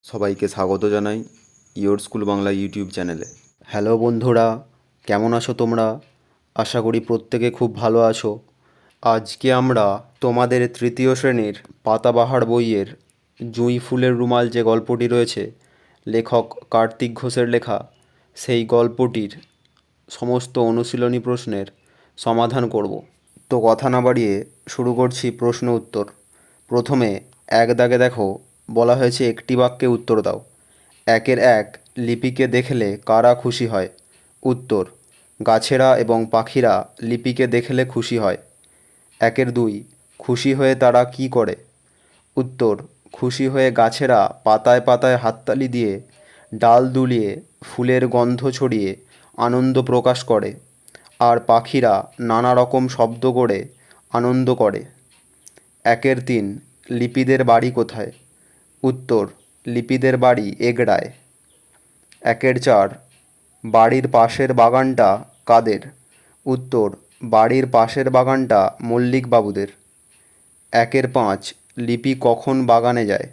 সবাইকে স্বাগত জানাই ইয়োর স্কুল বাংলা ইউটিউব চ্যানেলে। হ্যালো বন্ধুরা, কেমন আছো তোমরা? আশা করি প্রত্যেকে খুব ভালো আছো। আজকে আমরা তোমাদের তৃতীয় শ্রেণীর পাতাবাহার বইয়ের জুঁই ফুলের রুমাল যে গল্পটি রয়েছে, লেখক কার্তিক ঘোষের লেখা, সেই গল্পটির সমস্ত অনুশীলনী প্রশ্নের সমাধান করব। তো কথা না বাড়িয়ে শুরু করছি প্রশ্ন উত্তর। প্রথমে এক দাগে দেখো, বলা হয়েছে একটি বাক্যে উত্তর দাও। 1-1 লিপিকে দেখলে কারা খুশি হয়? উত্তর: গাছেরা এবং পাখিরা লিপিকে দেখলে খুশি হয়। 1-2 খুশি হয়ে তারা কী করে? উত্তর: খুশি হয়ে গাছেরা পাতায় পাতায় হাততালি দিয়ে, ডাল দুলিয়ে, ফুলের গন্ধ ছড়িয়ে আনন্দ প্রকাশ করে, আর পাখিরা নানা রকম শব্দ করে আনন্দ করে। 1-3 লিপিদের বাড়ি কোথায়? উত্তর: লিপিদের বাড়ি এগড়ায়। 1-4 বাড়ির পাশের বাগানটা কাদের? উত্তর: বাড়ির পাশের বাগানটা মল্লিকবাবুদের। 1-5 লিপি কখন বাগানে যায়?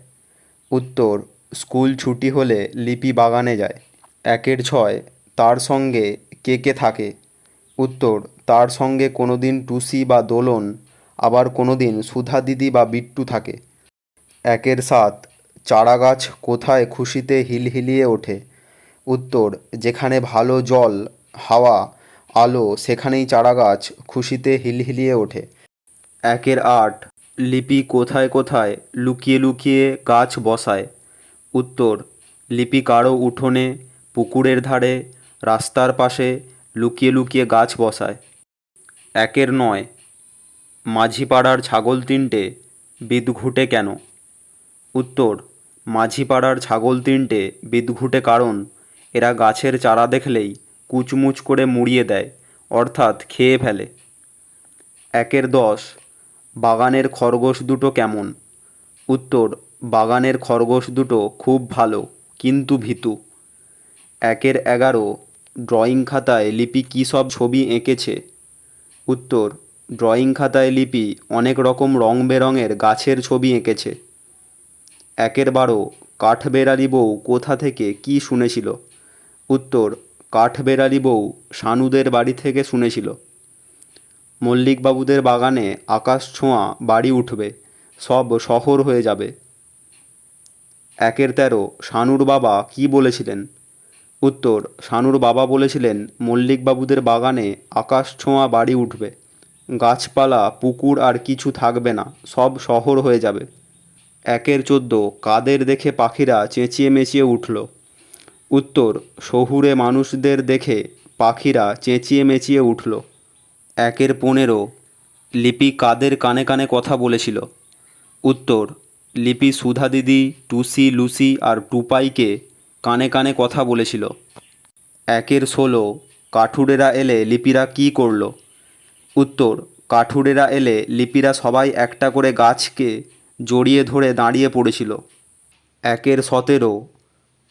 উত্তর: স্কুল ছুটি হলে লিপি বাগানে যায়। 1-6 তার সঙ্গে কে কে থাকে? উত্তর: তার সঙ্গে কোনো দিন টুসি বা দোলন, আবার কোনো দিন সুধা দিদি বা বিট্টু থাকে। 1-7 চারাগাছ কোথায় খুশিতে হিলহিলিয়ে ওঠে? উত্তর: যেখানে ভালো জল, হাওয়া, আলো, সেখানেই চারাগাছ খুশিতে হিলহিলিয়ে ওঠে। 1-8 লিপি কোথায় কোথায় লুকিয়ে লুকিয়ে গাছ বসায়? উত্তর: লিপি কারো উঠোনে, পুকুরের ধারে, রাস্তার পাশে লুকিয়ে লুকিয়ে গাছ বসায়। 1-9 মাঝিপাড়ার ছাগল তিনটে বিদঘুটে কেন? উত্তর: মাঝিপাড়ার ছাগল তিনটে বিদঘুটে কারণ এরা গাছের চারা দেখলেই কুচমুচ করে মুড়িয়ে দেয়, অর্থাৎ খেয়ে ফেলে। 1-10 বাগানের খরগোশ দুটো কেমন? উত্তর: বাগানের খরগোশ দুটো খুব ভালো, কিন্তু ভীতু। 1-11 ড্রয়িং খাতায় লিপি কী সব ছবি এঁকেছে? উত্তর: ড্রয়িং খাতায় লিপি অনেক রকম রং বেরঙের গাছের ছবি এঁকেছে। 1-12 কাঠবেড়ালি বউ কোথা থেকে কী শুনেছিল? উত্তর: কাঠবেড়ালি বউ সানুদের বাড়ি থেকে শুনেছিল। মল্লিকবাবুদের বাগানে আকাশ ছোঁয়া বাড়ি উঠবে, সব শহর হয়ে যাবে। 1-13 সানুর বাবা কী বলেছিলেন? উত্তর: সানুর বাবা বলেছিলেন মল্লিকবাবুদের বাগানে আকাশ ছোঁয়া বাড়ি উঠবে, গাছপালা, পুকুর আর কিছু থাকবে না, সব শহর হয়ে যাবে। 1-14 কাদের দেখে পাখিরা চেঁচিয়ে মেচিয়ে উঠল? উত্তর: শহুরে মানুষদের দেখে পাখিরা চেঁচিয়ে মেচিয়ে উঠল। 1-15 লিপি কাদের কানে কানে কথা বলেছিল? উত্তর: লিপি সুধা দিদি, টুসি, লুসি আর টুপাইকে কানে কানে কথা বলেছিল। 1-16 কাঠুরেরা এলে লিপিরা কী করল? উত্তর: কাঠুরেরা এলে লিপিরা সবাই একটা করে গাছকে জড়িয়ে ধরে দাঁড়িয়ে পড়েছিল। 1-17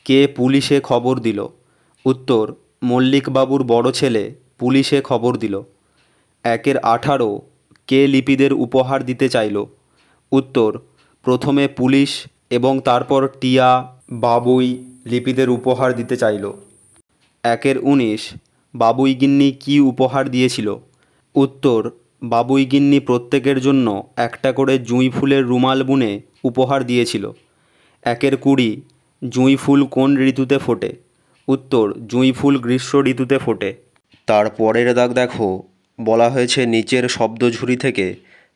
কে পুলিশে খবর দিল? উত্তর: মল্লিকবাবুর বড় ছেলে পুলিশে খবর দিল। 1-18 কে লিপিদের উপহার দিতে চাইল? উত্তর: প্রথমে পুলিশ এবং তারপর টিয়া, বাবুই লিপিদের উপহার দিতে চাইল। 1-19 বাবুইগিন্নি কী উপহার দিয়েছিল? উত্তর: বাবুইগিন্নি প্রত্যেকের জন্য একটা করে জুঁই ফুলের রুমাল বুনে উপহার দিয়েছিল। 1-20 জুঁই ফুল কোন ঋতুতে ফোটে? উত্তর: জুঁই ফুল গ্রীষ্ম ঋতুতে ফোটে। তার পরের দাগ দেখো, বলা হয়েছে নিচের শব্দঝুরি থেকে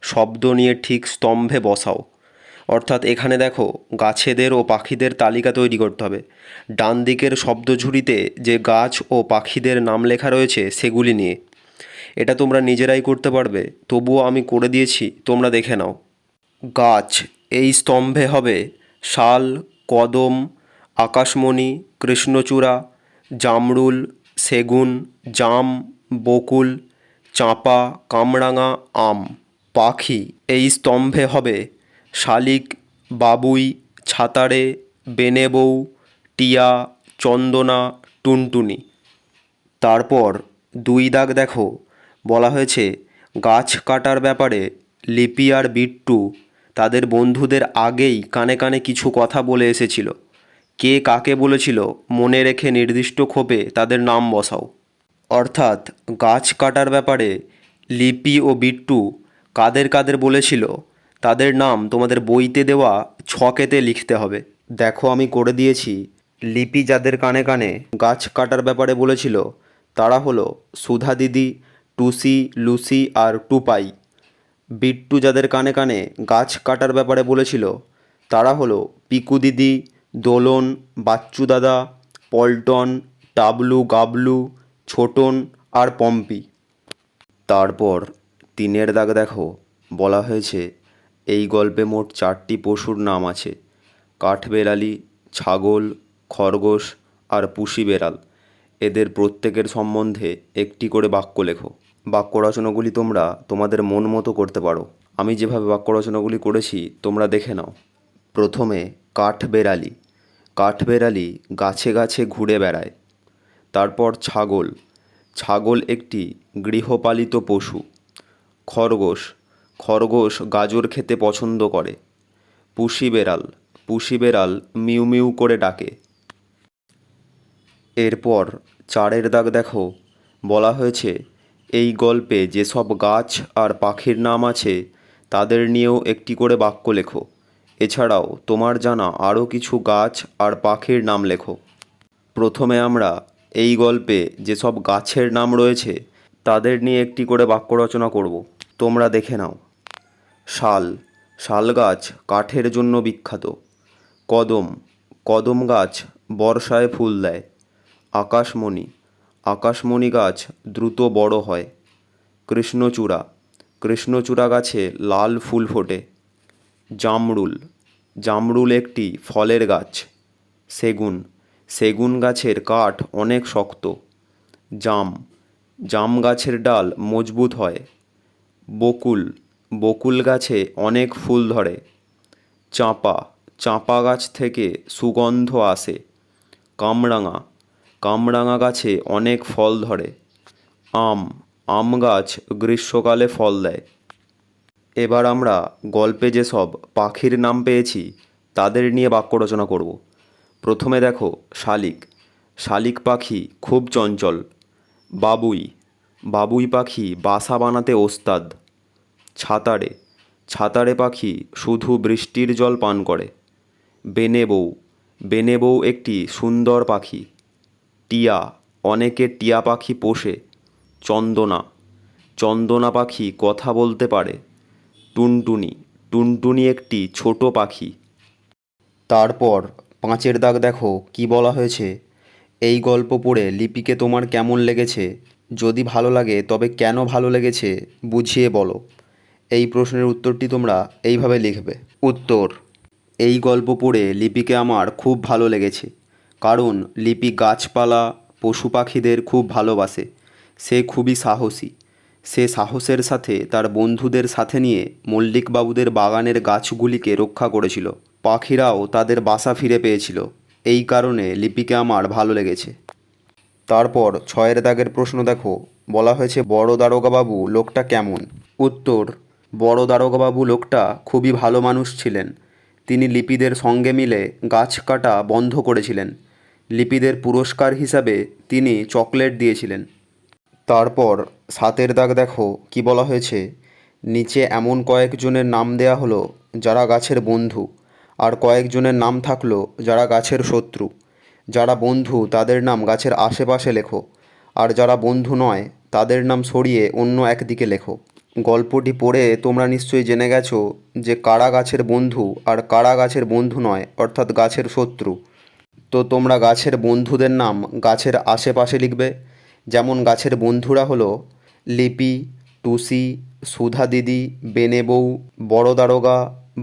শব্দ নিয়ে ঠিক স্তম্ভে বসাও। অর্থাৎ এখানে দেখো গাছেদের ও পাখিদের তালিকা তৈরি করতে হবে। ডান দিকের শব্দঝুরিতে যে গাছ ও পাখিদের নাম লেখা রয়েছে সেগুলি নিয়ে। এটা তোমরা নিজেরাই করতে পারবে, তবুও আমি করে দিয়েছি, তোমরা দেখে নাও। গাছ এই স্তম্ভে হবে শাল, কদম, আকাশমণি, কৃষ্ণচূড়া, জামরুল, সেগুন, জাম, বকুল, চাঁপা, কামরাঙা, আম। পাখি এই স্তম্ভে হবে শালিক, বাবুই, ছাতারে, বেনেবৌ, টিয়া, চন্দনা, টুনটুনি। তারপর 2 দাগ দেখো, বলা হয়েছে গাছ কাটার ব্যাপারে লিপি আর বিট্টু তাদের বন্ধুদের আগেই কানে কানে কিছু কথা বলে এসেছিল। কে কাকে বলেছিল মনে রেখে নির্দিষ্ট খোপে তাদের নাম বসাও। অর্থাৎ গাছ কাটার ব্যাপারে লিপি ও বিট্টু কাদের কাদের বলেছিল তাদের নাম তোমাদের বইতে দেওয়া ছকেতে লিখতে হবে। দেখো আমি করে দিয়েছি। লিপি যাদের কানে কানে গাছ কাটার ব্যাপারে বলেছিল তারা হলো সুধা দিদি, টুসি, লুসি আর টুপাই। বিট্টু যাদের কানে কানে গাছ কাটার ব্যাপারে বলেছিল তারা হলো পিকু দিদি, দোলন, বাচ্চু দাদা, পল্টন, টাবলু, গাবলু, ছোটন আর পম্পি। তারপর 3 দাগ দেখো, বলা হয়েছে এই গল্পে মোট 4টি পশুর নাম আছে: কাঠবেড়ালি, ছাগল, খরগোশ আর পুষি বেড়াল। এদের প্রত্যেকের সম্বন্ধে একটি করে বাক্য লেখো। বাক্য রচনাগুলি তোমরা তোমাদের মন মতো করতে পারো। আমি যেভাবে বাক্য রচনাগুলি করেছি তোমরা দেখে নাও। প্রথমে কাঠবেড়ালি। কাঠবেড়ালি গাছে গাছে ঘুরে বেড়ায়। তারপর ছাগল। ছাগল একটি গৃহপালিত পশু। খরগোশ। খরগোশ গাজর খেতে পছন্দ করে। পুষি বেড়াল। পুষি বেড়াল মিউ মিউ করে ডাকে। এরপর 4 দাগ দেখো, বলা হয়েছে এই গল্পে যেসব গাছ আর পাখির নাম আছে তাদের নিয়েও একটি করে বাক্য লেখো। এছাড়াও তোমার জানা আরও কিছু গাছ আর পাখির নাম লেখো। প্রথমে আমরা এই গল্পে যেসব গাছের নাম রয়েছে তাদের নিয়ে একটি করে বাক্য রচনা করব। তোমরা দেখে নাও। শাল। শাল গাছ কাঠের জন্য বিখ্যাত। কদম। কদম গাছ বর্ষায় ফুল দেয়। আকাশমণি। আকাশমণি গাছ দ্রুত বড় হয়। কৃষ্ণচূড়া। কৃষ্ণচূড়া গাছে লাল ফুল ফোটে। জামরুল। জামরুল একটি ফলের গাছ। সেগুন। সেগুন গাছের কাঠ অনেক শক্ত। জাম। জাম গাছের ডাল মজবুত হয়। বকুল। বকুল গাছে অনেক ফুল ধরে। চাঁপা। চাঁপা গাছ থেকে সুগন্ধ আসে। কামরাঙা। কামরাঙা গাছে অনেক ফল ধরে। আম। আম গাছ গ্রীষ্মকালে ফল দেয়। এবার আমরা গল্পে যেসব পাখির নাম পেয়েছি তাদের নিয়ে বাক্য রচনা করব। প্রথমে দেখো শালিক। শালিক পাখি খুব চঞ্চল। বাবুই। বাবুই পাখি বাসা বানাতে ওস্তাদ। ছাতারে। ছাতারে পাখি শুধু বৃষ্টির জল পান করে। বেনে বউ। বেনে বউ একটি সুন্দর পাখি। টিয়া। অনেকে টিয়া পাখি পোষে। চন্দনা। চন্দনা পাখি কথা বলতে পারে। টুনটুনি। টুনটুনি একটি ছোট পাখি। তারপর 5 দাগ দেখো কি বলা হয়েছে। এই গল্প পড়ে লিপিকে তোমার কেমন লেগেছে? যদি ভালো লাগে তবে কেন ভালো লেগেছে বুঝিয়ে বলো। এই প্রশ্নের উত্তরটি তোমরা এইভাবে লিখবে। উত্তর: এই গল্প পড়ে লিপিকে আমার খুব ভালো লেগেছে, কারণ লিপি গাছপালা পশু পাখিদের খুব ভালোবাসে। সে খুবই সাহসী। সে সাহসের সাথে তার বন্ধুদের সাথে নিয়ে মল্লিকবাবুদের বাগানের গাছগুলিকে রক্ষা করেছিল। পাখিরাও তাদের বাসা ফিরে পেয়েছিল। এই কারণে লিপিকে আমার ভালো লেগেছে। তারপর 6 দাগের প্রশ্ন দেখো, বলা হয়েছে বড় দারোগাবাবু লোকটা কেমন? উত্তর: বড় দারোগাবাবু লোকটা খুবই ভালো মানুষ ছিলেন। তিনি লিপিদের সঙ্গে মিলে গাছ কাটা বন্ধ করেছিলেন। লিপিদের পুরস্কার হিসাবে তিনি চকলেট দিয়েছিলেন। তারপর 7 দাগ দেখো কি বলা হয়েছে। নিচে এমন কয়েকজনের নাম দেয়া হলো যারা গাছের বন্ধু, আর কয়েকজনের নাম থাকলো যারা গাছের শত্রু। যারা বন্ধু তাদের নাম গাছের আশেপাশে লেখো, আর যারা বন্ধু নয় তাদের নাম সরিয়ে অন্য একদিকে লেখো। গল্পটি পড়ে তোমরা নিশ্চয়ই জেনে গেছো যে কারা গাছের বন্ধু আর কারা গাছের বন্ধু নয়, অর্থাৎ গাছের শত্রু। তো তোমরা গাছের বন্ধুদের নাম গাছের আশেপাশে লিখবে। যেমন গাছের বন্ধুরা হলো লিপি, টুসি, সুধা দিদি, বেনে বউ, বড় দারোগা,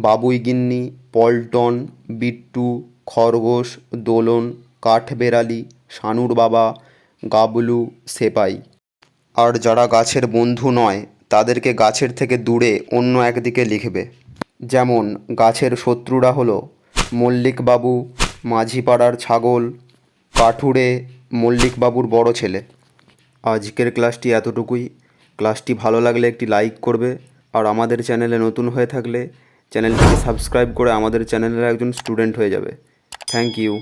বাবুই গিন্নি, পল্টন, বিট্টু, খরগোশ, দোলন, কাঠবেড়ালি, শানুর বাবা, গাবলু, সেপাই। আর যারা গাছের বন্ধু নয় তাদেরকে গাছের থেকে দূরে অন্য একদিকে লিখবে। যেমন গাছের শত্রুরা হলো মল্লিকবাবু, মাঝিপাড়ার ছাগল, কাঠুরে, মল্লিকবাবুর বড় ছেলে। আজকের ক্লাসটি এতটুকুই। ক্লাসটি ভালো লাগলে একটি লাইক করবে, আর আমাদের চ্যানেলে নতুন হয়ে থাকলে চ্যানেলটিকে সাবস্ক্রাইব করে আমাদের চ্যানেলের একজন স্টুডেন্ট হয়ে যাবে। Thank you.